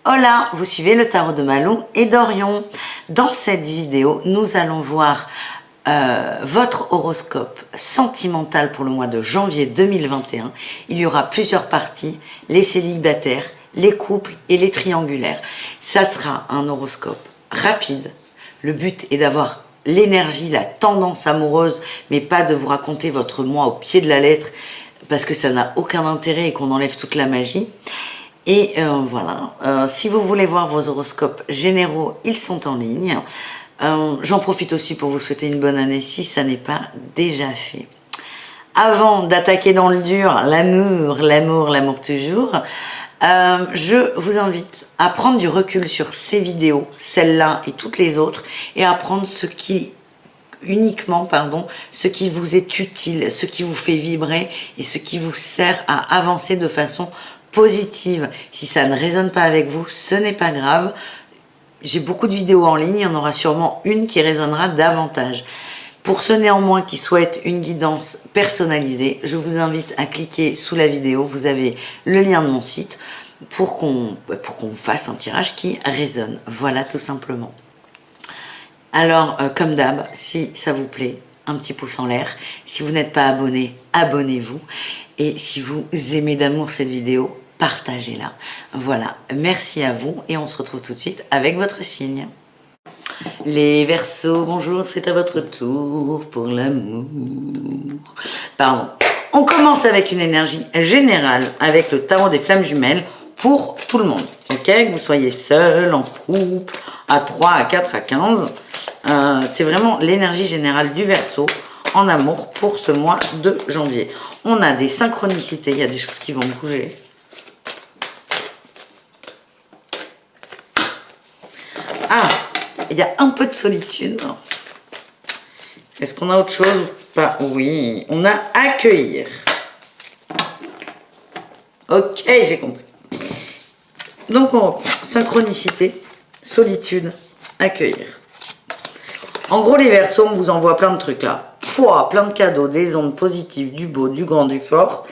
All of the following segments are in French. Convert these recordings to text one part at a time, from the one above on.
Hola, vous suivez le tarot de Malou et d'Orion. Dans cette vidéo, nous allons voir votre horoscope sentimental pour le mois de janvier 2021. Il y aura plusieurs parties, les célibataires, les couples et les triangulaires. Ça sera un horoscope rapide. Le but est d'avoir l'énergie, la tendance amoureuse, mais pas de vous raconter votre mois au pied de la lettre, parce que ça n'a aucun intérêt et qu'on enlève toute la magie. Et voilà, si vous voulez voir vos horoscopes généraux, ils sont en ligne. J'en profite aussi pour vous souhaiter une bonne année si ça n'est pas déjà fait. Avant d'attaquer dans le dur, l'amour toujours, je vous invite à prendre du recul sur ces vidéos, celle-là et toutes les autres, et à prendre ce qui vous est utile, ce qui vous fait vibrer et ce qui vous sert à avancer de façon positive. Si ça ne résonne pas avec vous, ce n'est pas grave. J'ai beaucoup de vidéos en ligne, il y en aura sûrement une qui résonnera davantage. Pour ceux néanmoins qui souhaitent une guidance personnalisée, je vous invite à cliquer sous la vidéo. Vous avez le lien de mon site pour qu'on fasse un tirage qui résonne. Voilà, tout simplement. Alors, comme d'hab, si ça vous plaît, un petit pouce en l'air. Si vous n'êtes pas abonné, abonnez-vous. Et si vous aimez d'amour cette vidéo, partagez-la. Voilà, merci à vous et on se retrouve tout de suite avec votre signe. Les Verseaux, bonjour, c'est à votre tour pour l'amour. Pardon. On commence avec une énergie générale avec le tarot des flammes jumelles pour tout le monde. Ok, que vous soyez seul, en couple, à 3, à 4, à 15. C'est vraiment l'énergie générale du Verseau en amour pour ce mois de janvier. On a des synchronicités, il y a des choses qui vont bouger. Ah, il y a un peu de solitude. Est-ce qu'on a autre chose ou pas? Oui, on a accueillir. Ok, j'ai compris. Donc on reprend. Synchronicité, solitude, accueillir. En gros, les Verseaux, on vous envoie plein de trucs là. Pouah, plein de cadeaux, des ondes positives, du beau, du grand, du fort.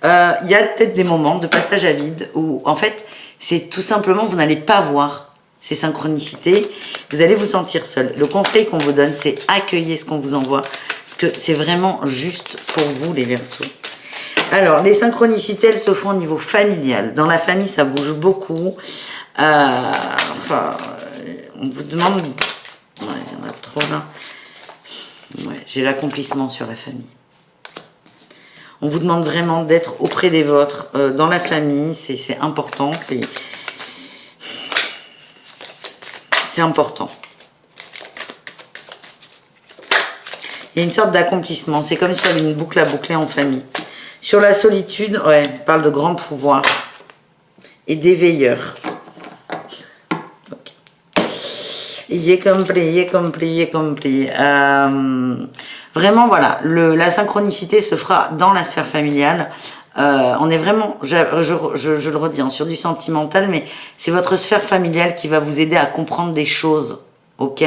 Il y a peut-être des moments de passage à vide où, en fait, c'est tout simplement, vous n'allez pas voir ces synchronicités. Vous allez vous sentir seul. Le conseil qu'on vous donne, c'est accueillir ce qu'on vous envoie. Parce que c'est vraiment juste pour vous, les Verseaux. Alors, les synchronicités, elles se font au niveau familial. Dans la famille, ça bouge beaucoup. On vous demande... Ouais, il y en a trop là. Ouais, j'ai l'accomplissement sur la famille. On vous demande vraiment d'être auprès des vôtres, dans la famille. C'est important. C'est important. Il y a une sorte d'accomplissement. C'est comme s'il y avait une boucle à boucler en famille. Sur la solitude, ouais, on parle de grand pouvoir et d'éveilleurs. J'ai compris. Vraiment, voilà, la synchronicité se fera dans la sphère familiale. On est vraiment, je le redis, hein, sur du sentimental, mais c'est votre sphère familiale qui va vous aider à comprendre des choses, ok?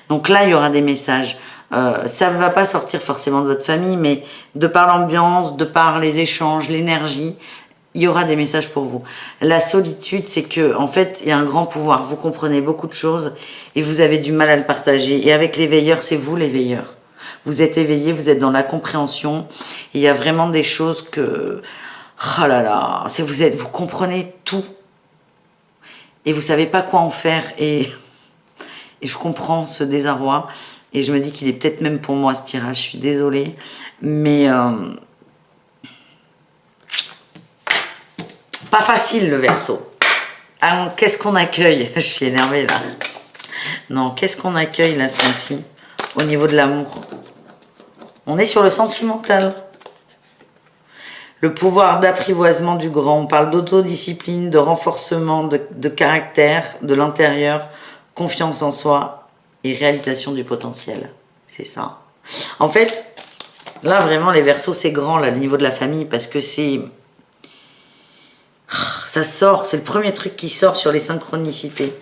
Donc là, il y aura des messages. Ça ne va pas sortir forcément de votre famille, mais de par l'ambiance, de par les échanges, l'énergie, il y aura des messages pour vous. La solitude, c'est que, en fait, il y a un grand pouvoir. Vous comprenez beaucoup de choses et vous avez du mal à le partager. Et avec les veilleurs, c'est vous les veilleurs. Vous êtes éveillés, vous êtes dans la compréhension. Et il y a vraiment des choses que... Oh là là, vous comprenez tout. Et vous savez pas quoi en faire. Et je comprends ce désarroi. Et je me dis qu'il est peut-être même pour moi, ce tirage. Je suis désolée. Mais... pas facile, le Verseau. Alors, qu'est-ce qu'on accueille? Je suis énervée, là. Non, qu'est-ce qu'on accueille, là, ce mois-ci, au niveau de l'amour? On est sur le sentimental. Le pouvoir d'apprivoisement du grand. On parle d'autodiscipline, de renforcement de caractère, de l'intérieur, confiance en soi et réalisation du potentiel. C'est ça. En fait, là, vraiment, les Verseaux, c'est grand, là, au niveau de la famille, parce que c'est... Ça sort, c'est le premier truc qui sort sur les synchronicités.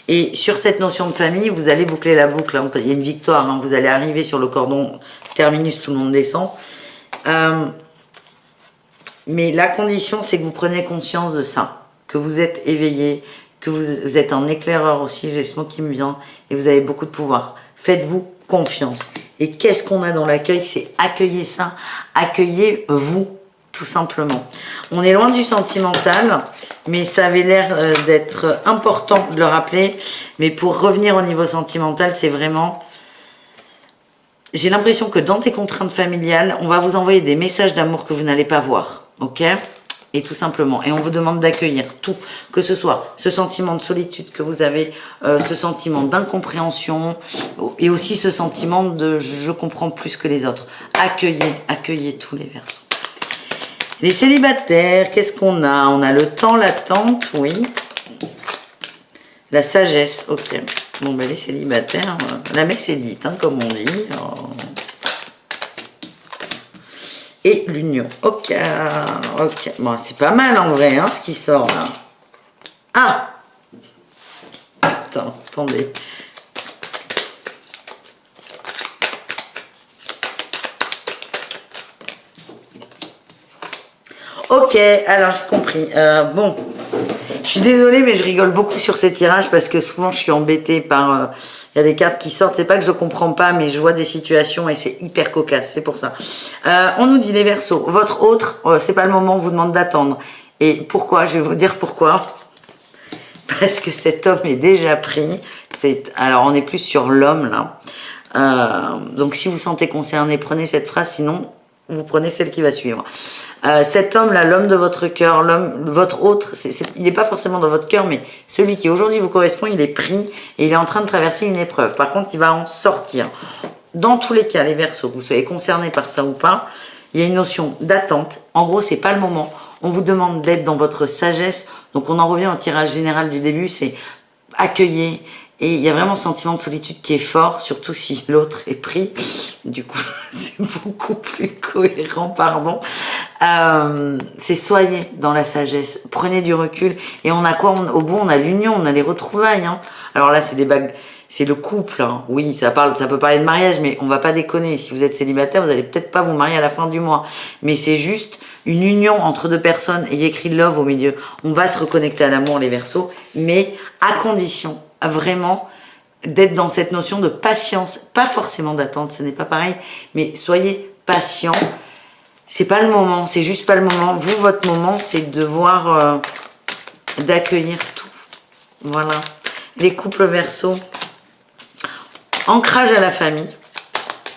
Et sur cette notion de famille, vous allez boucler la boucle. Hein. Il y a une victoire, hein. Vous allez arriver sur le cordon terminus, tout le monde descend. Mais la condition, c'est que vous preniez conscience de ça. que vous êtes éveillé, que vous êtes un éclaireur aussi, j'ai ce mot qui me vient, et vous avez beaucoup de pouvoir. Faites-vous confiance. Et qu'est-ce qu'on a dans l'accueil? C'est accueillir ça, accueillez-vous, tout simplement. On est loin du sentimental, mais ça avait l'air d'être important de le rappeler. Mais pour revenir au niveau sentimental, c'est vraiment... J'ai l'impression que dans tes contraintes familiales, on va vous envoyer des messages d'amour que vous n'allez pas voir, ok? Et tout simplement, et on vous demande d'accueillir tout, que ce soit ce sentiment de solitude que vous avez, ce sentiment d'incompréhension, et aussi ce sentiment de je comprends plus que les autres. Accueillez tous les Verseaux. Les célibataires, qu'est-ce qu'on a? On a le temps, l'attente, oui. La sagesse, ok. Bon, ben les célibataires, la messe est dite, hein, comme on dit. Et l'union, ok. Bon, c'est pas mal en vrai, hein, ce qui sort là. Ah! Attendez. Ok, alors j'ai compris. Bon, je suis désolée, mais je rigole beaucoup sur ces tirages parce que souvent je suis embêtée par... Il y a des cartes qui sortent, c'est pas que je comprends pas, mais je vois des situations et c'est hyper cocasse, c'est pour ça. On nous dit les Verseaux, votre autre, c'est pas le moment, on vous demande d'attendre. Et pourquoi? Je vais vous dire pourquoi. Parce que cet homme est déjà pris. Alors on est plus sur l'homme là. Donc si vous sentez concerné, prenez cette phrase, sinon vous prenez celle qui va suivre. Cet homme-là, l'homme de votre cœur, votre autre, il n'est pas forcément dans votre cœur, mais celui qui aujourd'hui vous correspond, il est pris et il est en train de traverser une épreuve. Par contre, il va en sortir. Dans tous les cas, les Verseaux, que vous soyez concernés par ça ou pas, il y a une notion d'attente. En gros, c'est pas le moment. On vous demande d'être dans votre sagesse. Donc, on en revient au tirage général du début, c'est accueillir. Et il y a vraiment ce sentiment de solitude qui est fort, surtout si l'autre est pris. Du coup, c'est beaucoup plus cohérent, pardon. C'est soyez dans la sagesse, prenez du recul. Et on a quoi? Au bout, on a l'union, on a les retrouvailles. Hein. Alors là, c'est des bagues, c'est le couple. Hein. Oui, ça peut parler de mariage, mais on va pas déconner. Si vous êtes célibataire, vous allez peut-être pas vous marier à la fin du mois. Mais c'est juste une union entre deux personnes. Et il y a écrit love au milieu. On va se reconnecter à l'amour, les Verseaux, mais à condition vraiment d'être dans cette notion de patience, pas forcément d'attente, ce n'est pas pareil, mais soyez patient. C'est pas le moment, c'est juste pas le moment. Vous, votre moment, c'est de voir, d'accueillir tout. Voilà. Les couples Verseaux, ancrage à la famille,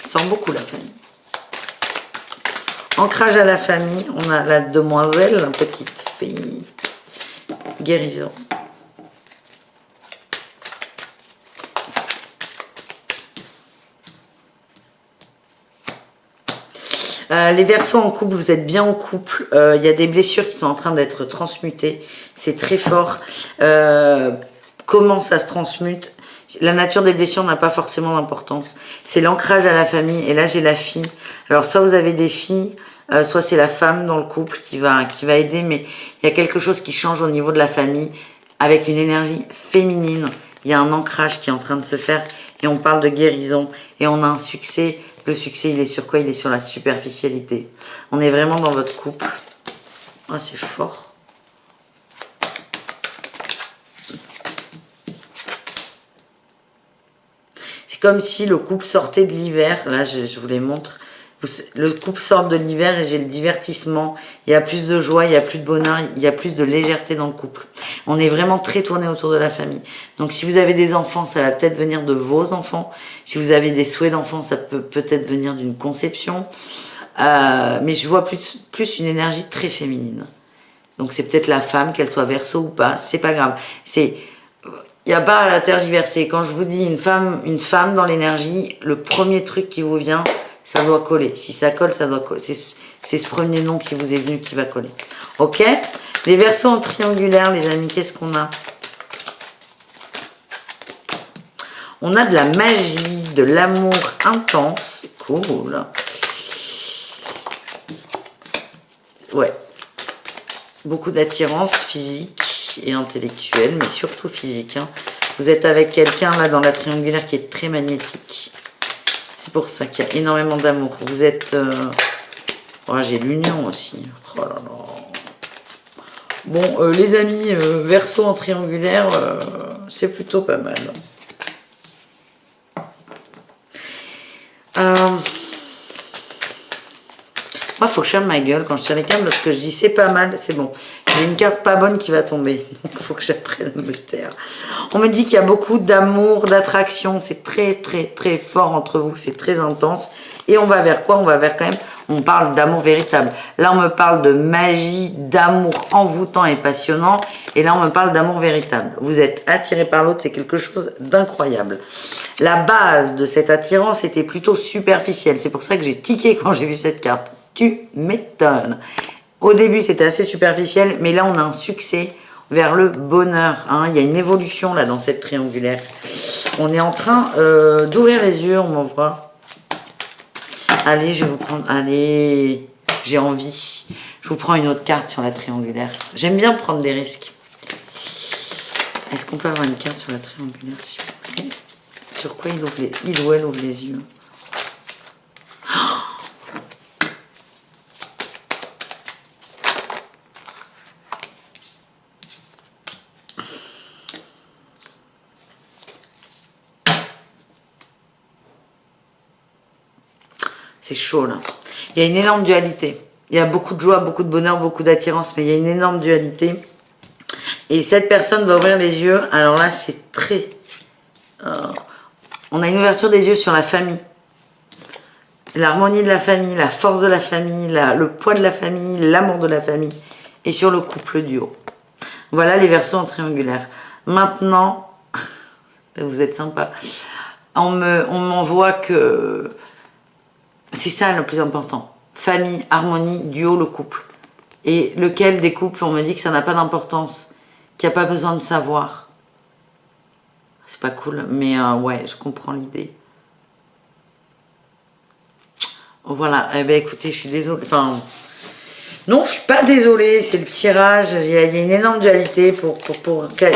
sent beaucoup la famille. Ancrage à la famille, on a la demoiselle, la petite fille, guérison. Les Verseaux en couple, vous êtes bien en couple. Il y a des blessures qui sont en train d'être transmutées. C'est très fort. Comment ça se transmute? La nature des blessures n'a pas forcément d'importance. C'est l'ancrage à la famille. Et là, j'ai la fille. Alors, soit vous avez des filles, soit c'est la femme dans le couple qui va aider. Mais il y a quelque chose qui change au niveau de la famille avec une énergie féminine. Il y a un ancrage qui est en train de se faire. Et on parle de guérison. Et on a un succès. Le succès, il est sur quoi? Il est sur la superficialité. On est vraiment dans votre couple. Ah, c'est fort. C'est comme si le couple sortait de l'hiver. Là, je vous les montre. Le couple sort de l'hiver et j'ai le divertissement. Il y a plus de joie, il y a plus de bonheur, il y a plus de légèreté dans le couple. On est vraiment très tourné autour de la famille. Donc si vous avez des enfants, ça va peut-être venir de vos enfants. Si vous avez des souhaits d'enfants, ça peut peut-être venir d'une conception. Mais je vois plus une énergie très féminine. Donc c'est peut-être la femme, qu'elle soit Verseau ou pas, c'est pas grave. Il n'y a pas à la tergiverser. Quand je vous dis une femme dans l'énergie, le premier truc qui vous vient, ça doit coller. Si ça colle, ça doit coller. C'est ce premier nom qui vous est venu qui va coller. Ok? Les Verseaux en triangulaire, les amis, qu'est-ce qu'on a? On a de la magie, de l'amour intense. Cool. Ouais. Beaucoup d'attirance physique et intellectuelle, mais surtout physique. Hein. Vous êtes avec quelqu'un là dans la triangulaire qui est très magnétique. C'est pour ça qu'il y a énormément d'amour. Vous êtes... Oh, j'ai l'union aussi. Oh là là. Bon, les amis, Verseau en triangulaire, c'est plutôt pas mal. Moi, il faut que je ferme ma gueule quand je tire les cartes parce que je dis c'est pas mal, c'est bon. J'ai une carte pas bonne qui va tomber, donc il faut que j'apprenne à me le taire. On me dit qu'il y a beaucoup d'amour, d'attraction, c'est très très très fort entre vous, c'est très intense. Et on va vers quoi? On va vers quand même, on parle d'amour véritable. Là, on me parle de magie, d'amour envoûtant et passionnant. Et là, on me parle d'amour véritable. Vous êtes attiré par l'autre, c'est quelque chose d'incroyable. La base de cette attirance était plutôt superficielle. C'est pour ça que j'ai tiqué quand j'ai vu cette carte. Tu m'étonnes. Au début, c'était assez superficiel, mais là, on a un succès vers le bonheur. Hein. Il y a une évolution là dans cette triangulaire. On est en train d'ouvrir les yeux, on m'envoie. Allez, je vais vous prendre... Allez, j'ai envie. Je vous prends une autre carte sur la triangulaire. J'aime bien prendre des risques. Est-ce qu'on peut avoir une carte sur la triangulaire, s'il vous plaît? Sur quoi il ou elle ouvre les yeux? C'est chaud là. Il y a une énorme dualité. Il y a beaucoup de joie, beaucoup de bonheur, beaucoup d'attirance, mais il y a une énorme dualité. Et cette personne va ouvrir les yeux. Alors là, c'est très... on a une ouverture des yeux sur la famille. L'harmonie de la famille, la force de la famille, le poids de la famille, l'amour de la famille. Et sur le couple duo. Voilà les Verseaux en triangulaire. Maintenant, vous êtes sympa. On m'envoie que... C'est ça le plus important. Famille, harmonie, duo, le couple. Et lequel des couples, on me dit que ça n'a pas d'importance, qu'il n'y a pas besoin de savoir. C'est pas cool, mais ouais, je comprends l'idée. Voilà, eh bien écoutez, je suis désolée. Enfin, non, je suis pas désolée, c'est le tirage. Il y a une énorme dualité pour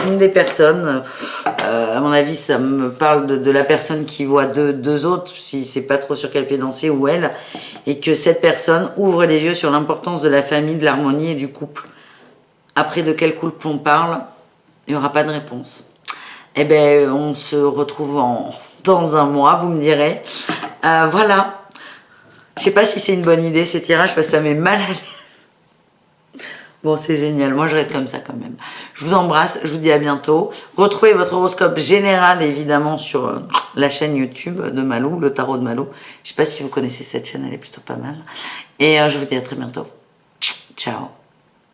une des personnes. À mon avis, ça me parle de la personne qui voit deux autres, si c'est pas trop sur quel pied danser, ou elle. Et que cette personne ouvre les yeux sur l'importance de la famille, de l'harmonie et du couple. Après, de quel couple on parle, il n'y aura pas de réponse. Eh bien, on se retrouve dans un mois, vous me direz. Voilà. Je sais pas si c'est une bonne idée ces tirages parce que ça met mal à l'aise. Bon, c'est génial. Moi, je reste comme ça quand même. Je vous embrasse. Je vous dis à bientôt. Retrouvez votre horoscope général, évidemment, sur la chaîne YouTube de Malou, le tarot de Malou. Je sais pas si vous connaissez cette chaîne, elle est plutôt pas mal. Et je vous dis à très bientôt. Ciao.